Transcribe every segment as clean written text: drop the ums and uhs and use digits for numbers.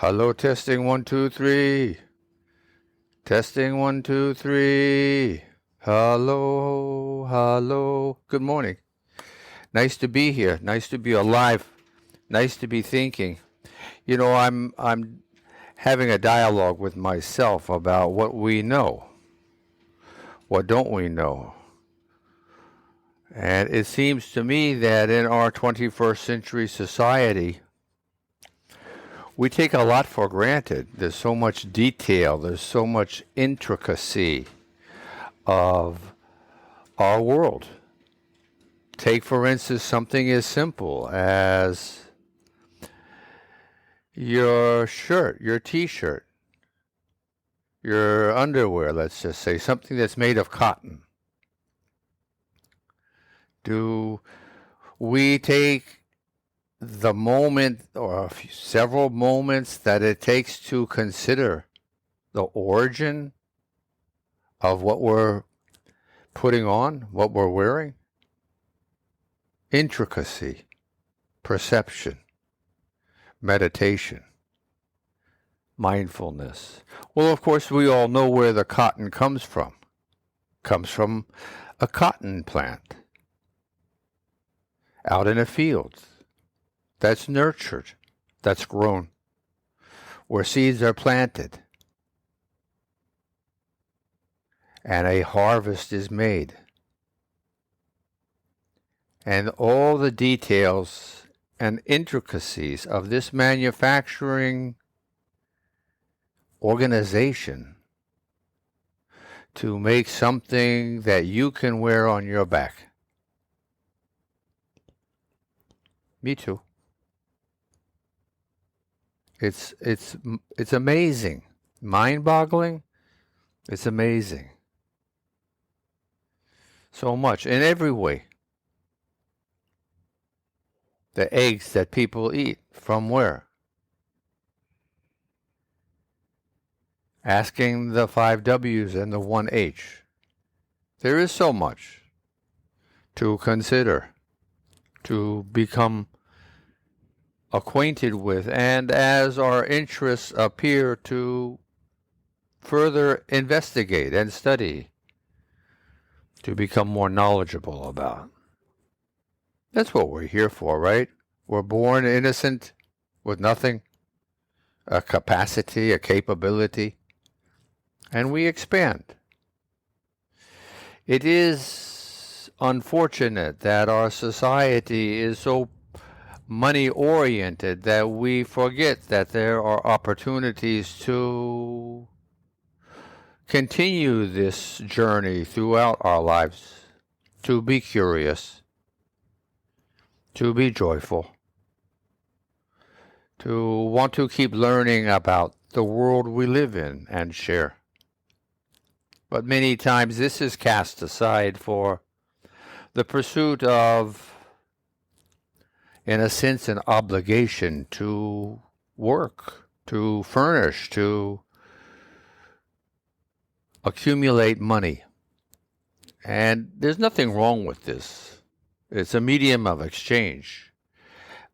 Hello, testing 1, 2, 3. Testing 1, 2, 3. Hello, hello. Good morning. Nice to be here. Nice to be alive. Nice to be thinking. I'm having a dialogue with myself about what we know. What don't we know? And it seems to me that in our 21st century society, we take a lot for granted. There's so much detail, there's so much intricacy of our world. Take, for instance, something as simple as your shirt, your t-shirt, your underwear, let's just say, something that's made of cotton. Do we take the moment or several moments that it takes to consider the origin of what we're putting on, what we're wearing? Intricacy, perception, meditation, mindfulness. Well, of course, we all know where the cotton comes from. Comes from a cotton plant out in a field. That's nurtured, that's grown, where seeds are planted, and a harvest is made. And all the details and intricacies of this manufacturing organization to make something that you can wear on your back. Me too. It's amazing. Mind-boggling. It's amazing. So much, in every way. The eggs that people eat, from where? Asking the 5 W's and the 1 H. There is so much to consider, to become acquainted with, and as our interests appear to further investigate and study, to become more knowledgeable about. That's what we're here for, right? We're born innocent, with nothing, a capacity, a capability, and we expand. It is unfortunate that our society is so money-oriented that we forget that there are opportunities to continue this journey throughout our lives, to be curious, to be joyful, to want to keep learning about the world we live in and share. But many times this is cast aside for the pursuit of, in a sense, an obligation to work, to furnish, to accumulate money. And there's nothing wrong with this. It's a medium of exchange.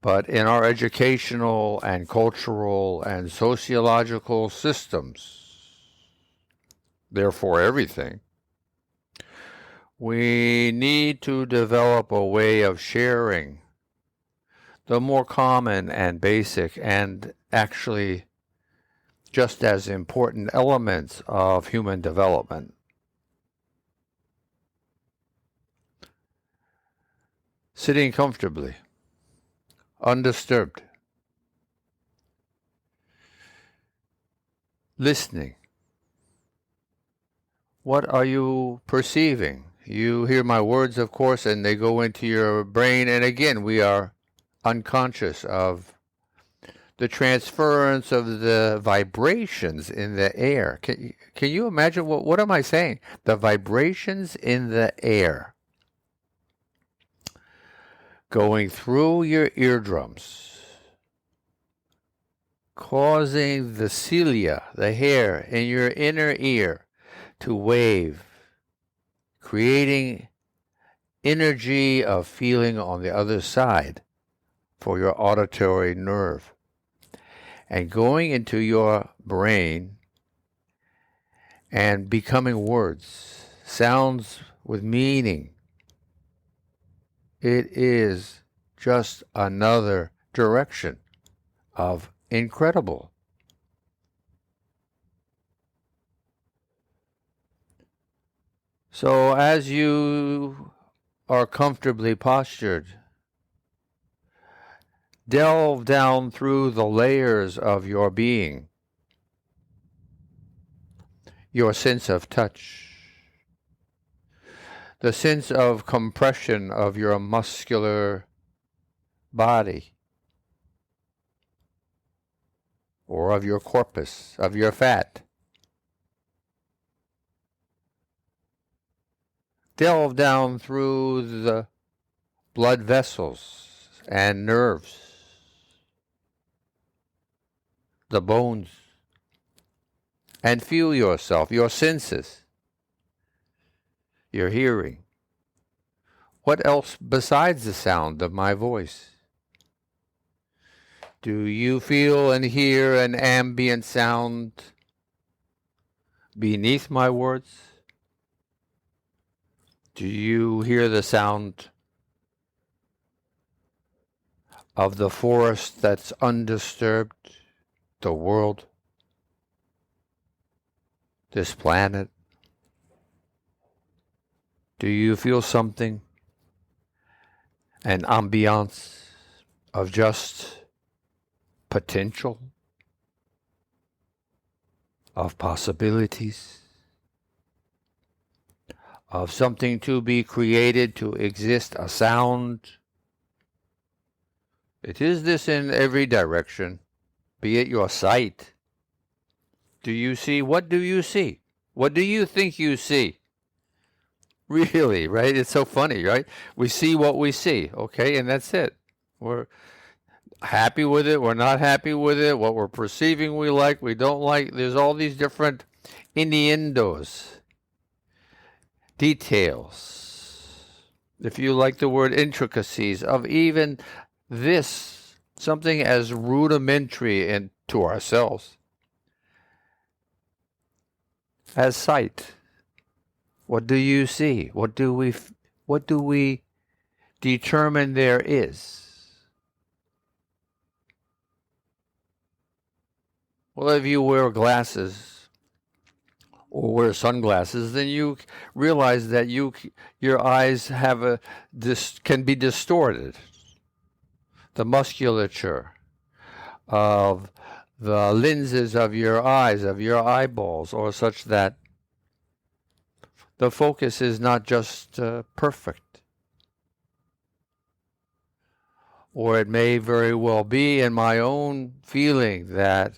But in our educational and cultural and sociological systems, therefore everything, we need to develop a way of sharing the more common and basic and actually just as important elements of human development. Sitting comfortably, undisturbed, listening. What are you perceiving? You hear my words, of course, and they go into your brain, and again, we are unconscious of the transference of the vibrations in the air. Can you imagine what am I saying? The vibrations in the air going through your eardrums, causing the cilia, the hair in your inner ear, to wave, creating energy of feeling on the other side for your auditory nerve. and going into your brain and becoming words, sounds with meaning. It is just another direction of incredible. So as you are comfortably postured, delve down through the layers of your being, your sense of touch, the sense of compression of your muscular body, or of your corpus, of your fat. Delve down through the blood vessels and nerves, the bones, and feel yourself, your senses, your hearing. What else besides the sound of my voice? Do you feel and hear an ambient sound beneath my words? Do you hear the sound of the forest that's undisturbed, the world, this planet? Do you feel something, an ambiance of just potential, of possibilities, of something to be created, to exist, a sound? It is this in every direction, be it your sight. Do you see? What do you see? What do you think you see? Really, right? It's so funny, right? We see what we see, okay? And that's it. We're happy with it. We're not happy with it. What we're perceiving we like, we don't like. There's all these different innuendos, details, if you like the word intricacies, of even this, something as rudimentary to ourselves as sight. What do you see? What do we determine there is? Well, if you wear glasses or wear sunglasses, then you realize that your eyes can be distorted. The musculature of the lenses of your eyes, of your eyeballs, or such that the focus is not just perfect. Or it may very well be, in my own feeling, that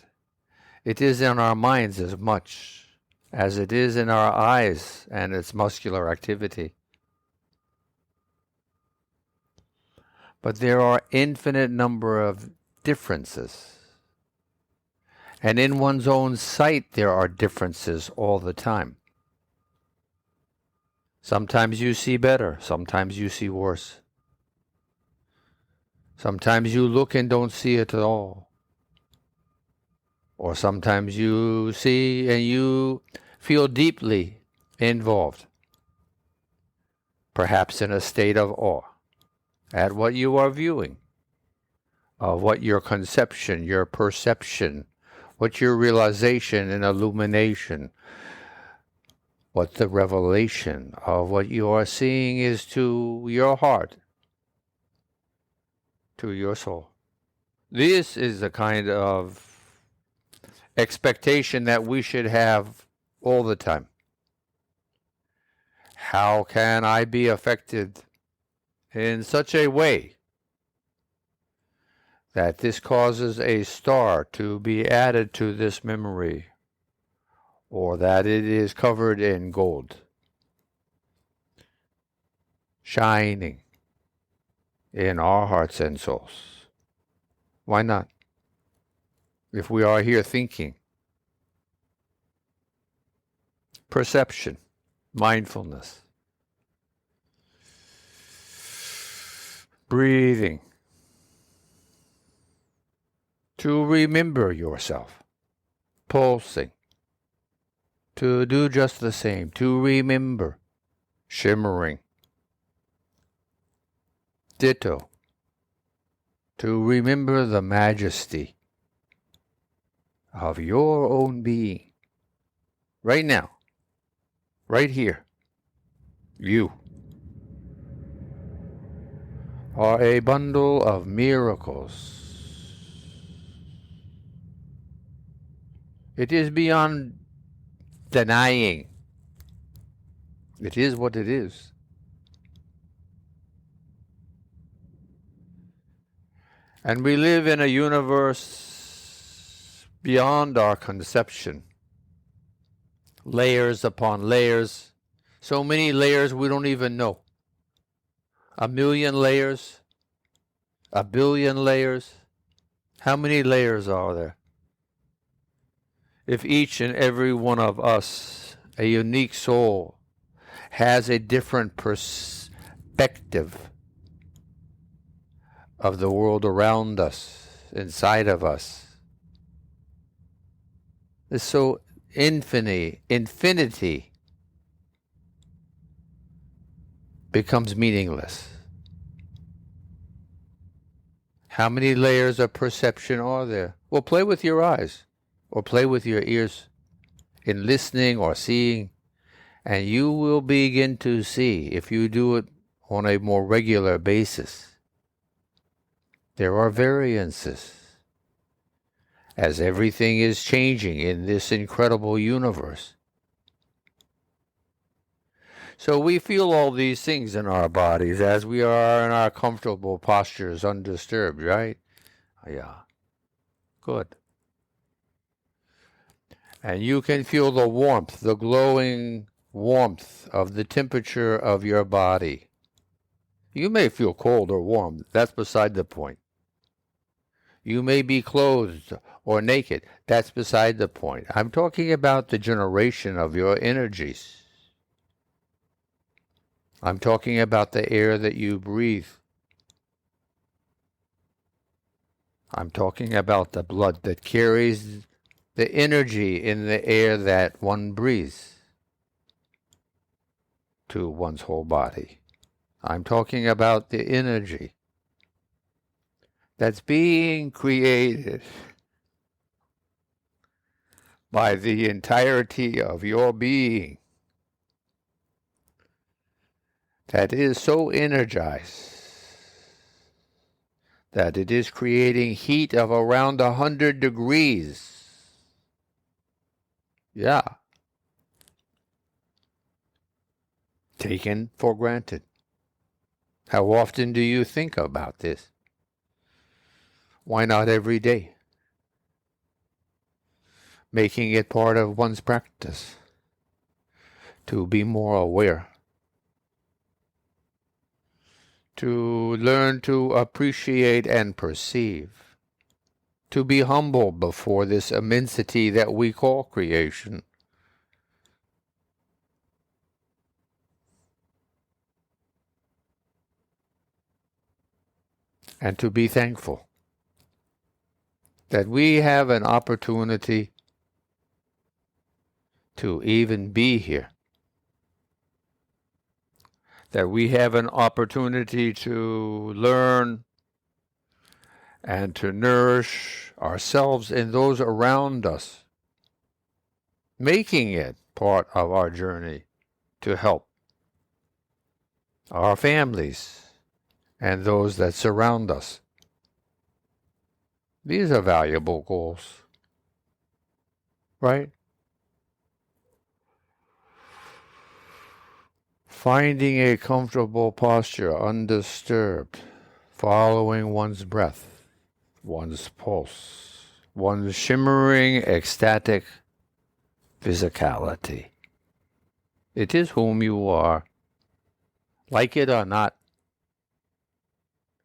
it is in our minds as much as it is in our eyes and its muscular activity. But there are infinite number of differences. And in one's own sight, there are differences all the time. Sometimes you see better, sometimes you see worse. Sometimes you look and don't see it at all. Or sometimes you see and you feel deeply involved, perhaps in a state of awe at what you are viewing, of what your conception, your perception, what your realization and illumination, what the revelation of what you are seeing is to your heart, to your soul. This is the kind of expectation that we should have all the time. How can I be affected in such a way that this causes a star to be added to this memory, or that it is covered in gold, shining in our hearts and souls? Why not? If we are here thinking, perception, mindfulness, breathing, to remember yourself, pulsing, to do just the same, to remember, shimmering, ditto, to remember the majesty of your own being, right now, right here. You are a bundle of miracles. It is beyond denying. It is what it is. And we live in a universe beyond our conception. Layers upon layers. So many layers we don't even know. 1,000,000 layers? 1,000,000,000 layers? How many layers are there? If each and every one of us, a unique soul, has a different perspective of the world around us, inside of us, it's so infinity becomes meaningless. How many layers of perception are there? Well, play with your eyes or play with your ears in listening or seeing, and you will begin to see, if you do it on a more regular basis, there are variances as everything is changing in this incredible universe. So we feel all these things in our bodies as we are in our comfortable postures, undisturbed, right? Yeah. Good. And you can feel the warmth, the glowing warmth of the temperature of your body. You may feel cold or warm. That's beside the point. You may be clothed or naked. That's beside the point. I'm talking about the generation of your energies. I'm talking about the air that you breathe. I'm talking about the blood that carries the energy in the air that one breathes to one's whole body. I'm talking about the energy that's being created by the entirety of your being, that is so energized that it is creating heat of around 100 degrees. Yeah. Taken for granted. How often do you think about this? Why not every day? Making it part of one's practice to be more aware, to learn to appreciate and perceive, to be humble before this immensity that we call creation. And to be thankful that we have an opportunity to even be here, that we have an opportunity to learn and to nourish ourselves and those around us, making it part of our journey to help our families and those that surround us. These are valuable goals, right? Finding a comfortable posture, undisturbed, following one's breath, one's pulse, one's shimmering, ecstatic physicality. It is whom you are. Like it or not,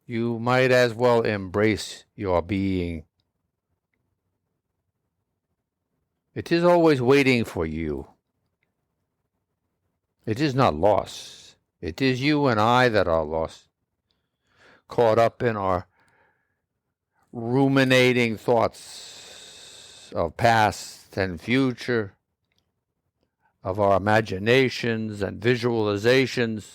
you might as well embrace your being. It is always waiting for you. It is not lost. It is you and I that are lost, caught up in our ruminating thoughts of past and future, of our imaginations and visualizations.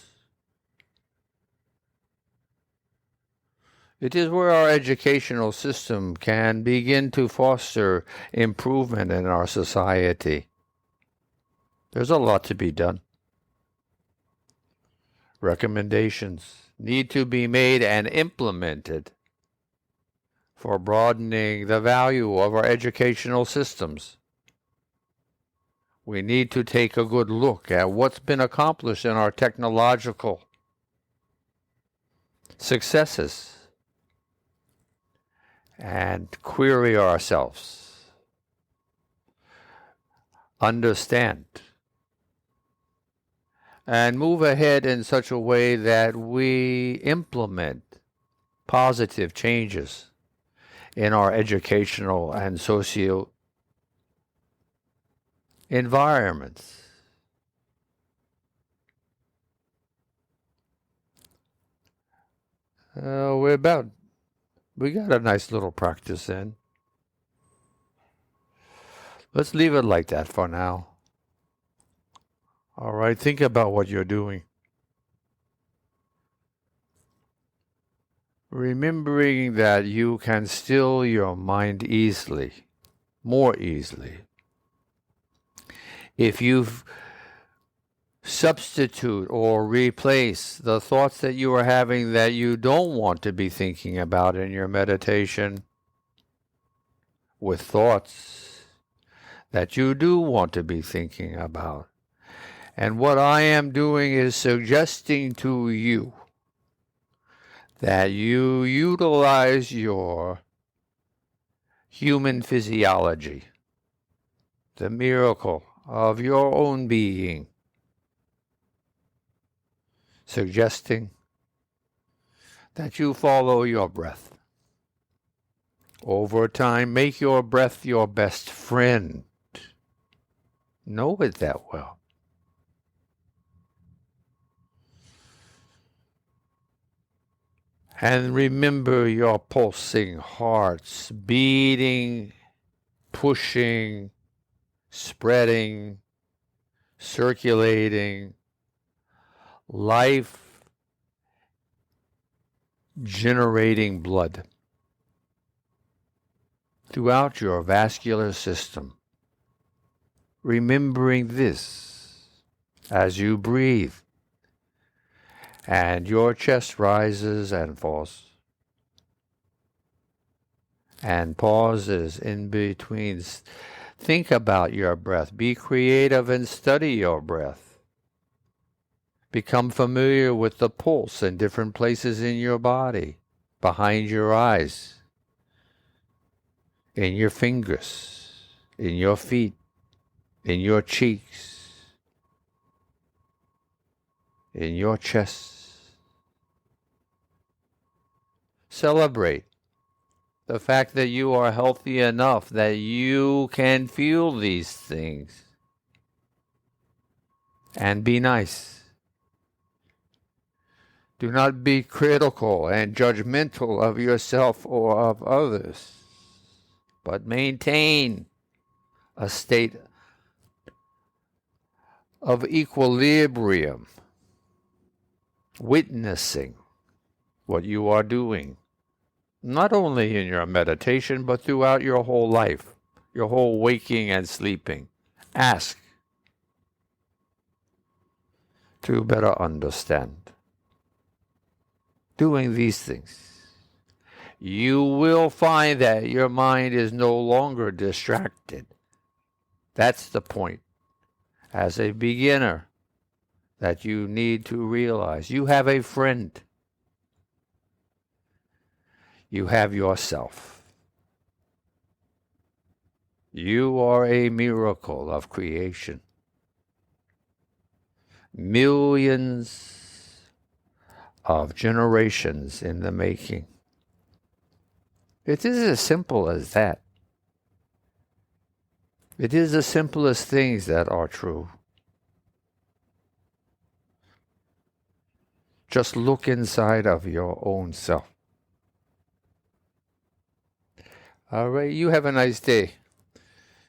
It is where our educational system can begin to foster improvement in our society. There's a lot to be done. Recommendations need to be made and implemented for broadening the value of our educational systems. We need to take a good look at what's been accomplished in our technological successes and query ourselves, understand, and move ahead in such a way that we implement positive changes in our educational and socio environments. We got a nice little practice in. Let's leave it like that for now. All right, think about what you're doing. Remembering that you can still your mind easily, more easily, if you substitute or replace the thoughts that you are having that you don't want to be thinking about in your meditation with thoughts that you do want to be thinking about. And what I am doing is suggesting to you that you utilize your human physiology, the miracle of your own being, suggesting that you follow your breath. Over time, make your breath your best friend. Know it that well. And remember your pulsing hearts, beating, pushing, spreading, circulating, life generating blood throughout your vascular system. Remembering this as you breathe and your chest rises and falls and pauses in between. Think about your breath. Be creative and study your breath. Become familiar with the pulse in different places in your body, behind your eyes, in your fingers, in your feet, in your cheeks, in your chest. Celebrate the fact that you are healthy enough that you can feel these things. And be nice. Do not be critical and judgmental of yourself or of others, but maintain a state of equilibrium, witnessing what you are doing, not only in your meditation, but throughout your whole life, your whole waking and sleeping. Ask to better understand. Doing these things, you will find that your mind is no longer distracted. That's the point. As a beginner, that you need to realize you have a friend. You have yourself. You are a miracle of creation. Millions of generations in the making. It is as simple as that. It is the simplest things that are true. Just look inside of your own self. All right. You have a nice day.